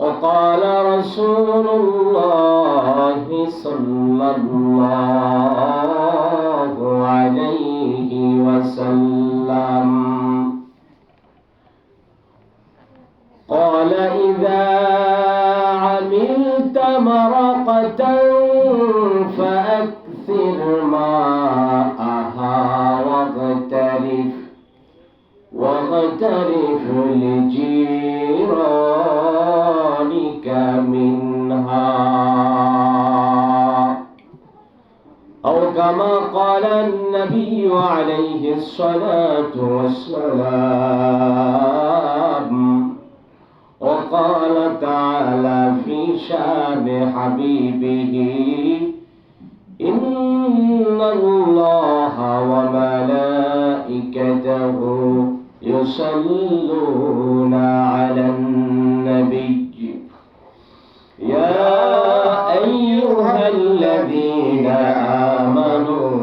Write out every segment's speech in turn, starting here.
وقال رسول الله صلى الله عليه وسلم قال إذا عملت مرقة فأكثر ماءها واغترف لجيرانك منها أو كما قال النبي عليه الصلاة والسلام. وقال تعالى في شان حبيبه إن الله وملائكته يصلون على النبي يا أيها الذين آمنوا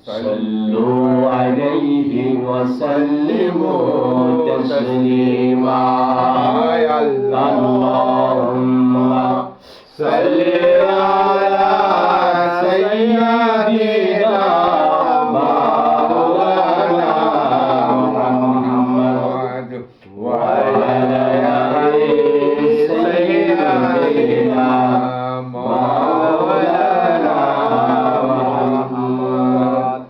صلوا عليه وسلموا تسليما. اللهم صل على سيدنا مولانا محمد وعلى آل سيدنا مولانا محمد.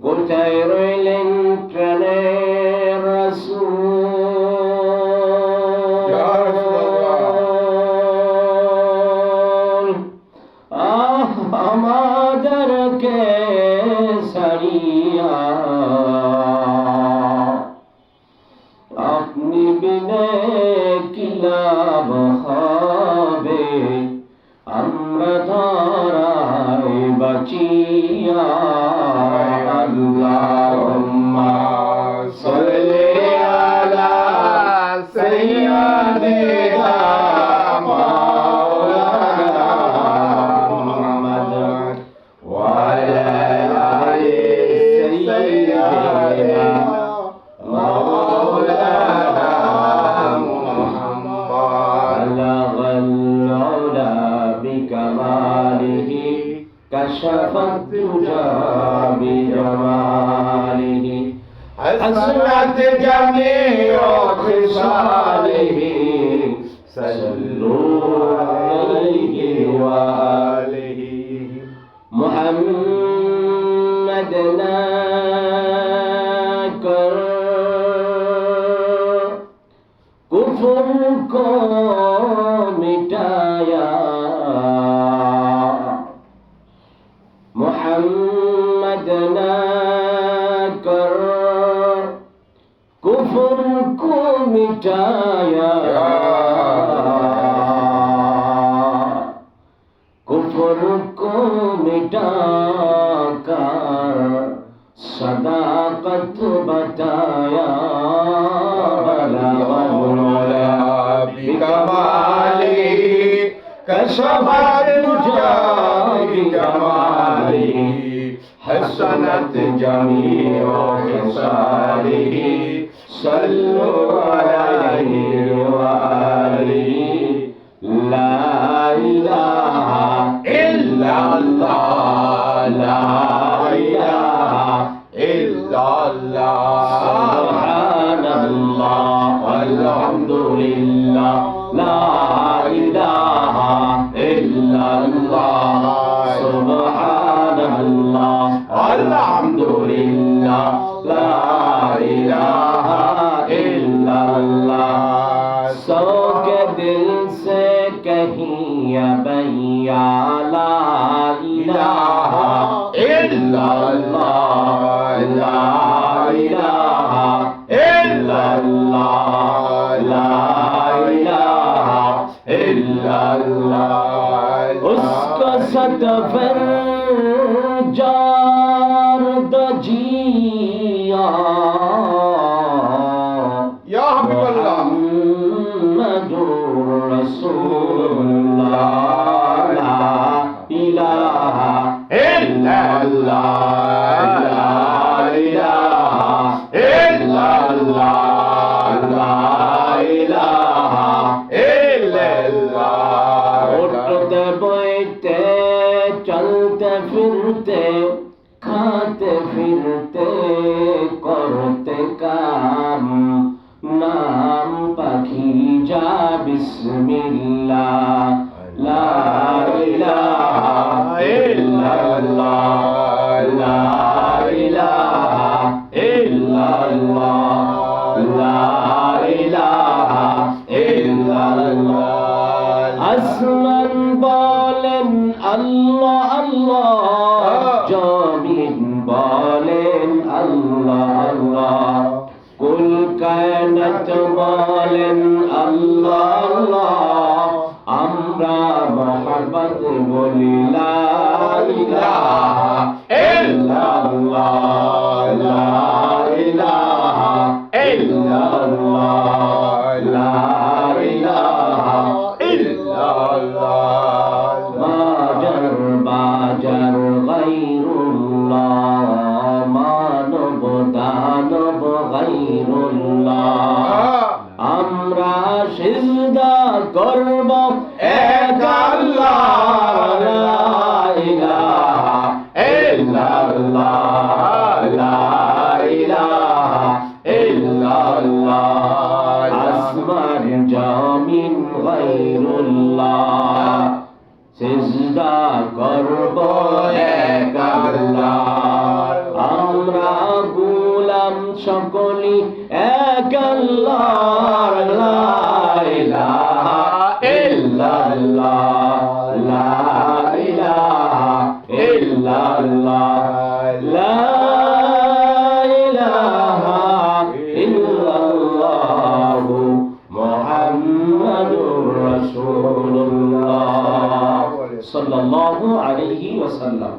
কোথায় রইলেন প্রাণের রাসূল, আমাদেরকে ছাড়িয়া আপনি বিনে কি লাভ হবে, আমরা ধরায় বাঁচিয়া। আল্লাহুম্মা সাল্লি আলা সাইয়্যিদিনা মাওলানা মুহাম্মদ ওয়া আলা আলি সাইয়্যিদিনা মাওলানা মুহাম্মদ। বালাগাল উলা বিকামালিহি কাশাফাত দুজা বিজামালিহি حسنت جميع خصاله صلوا عليه وآله. محمد ناکر کفر کو مٹایا، محمد ناکر कुफर को मिटाया, कुफर को मिटाकर सदाकत बताया। बलगल उला बिकमालिही कशफत दुजा बिजमालिही हसनत जमीउ खिसालिही صلوا عليه وآله. لا إله إلا الله، لا إله إلا الله، سبحان الله والحمد لله، لا إله إلا الله، سبحان الله والحمد لله، لا إله إلا الله. सौ के दिल से कहिया भैया ला इलाहा इल्लल्लाह, ला इलाहा इल्लल्लाह, ला इलाहा इल्लल्लाह. उसको सतफर जार दजिया या हबीबल्लाह मुहम्मदुर रसूलुल्लाह, ला इलाहा इल्लल्लाह, ला इलाहा इल्लल्लाह, ला इलाहा इल्लल्लाह. যা বিসমিল্লাহ লা ইলাহা ইল্লাল্লাহ লা ইলাহা ইল্লাল্লাহ লা ইলাহা ইল্লাল্লাহ আসমান বলেন আল্লাহ আল্লাহ জমিন বলেন আল্লাহ আল্লাহ কুল কায়নাত বলেন আল্লাহ আল্লাহ আমরা মোহাম্মদ বলি লা ইলাহা ইল্লাল্লাহ লা ইলাহা ইল্লাল্লাহ লা ইলাহা ইল্লাল্লাহ মাজার বাজার গায়রুল্লাহ মানব দানব গায়রুল্লাহ আমরা সিজদা করব এক আল্লাহ লা ইলাহা ইল্লাল্লাহ লা ইলাহা ইল্লাল্লাহ আসমান জমিন গায়রুল্লাহ সিজদা করব এক আল্লাহ আমরা গোলাম সকলি এক আল্লাহ লা ইলাহা ইল্লাল্লাহ লা ইলাহা ইল্লাল্লাহ লা ইলাহা ইল্লাল্লাহ মুহাম্মাদুর রাসূলুল্লাহ সাল্লাল্লাহু আলাইহি ওয়াসাল্লাম।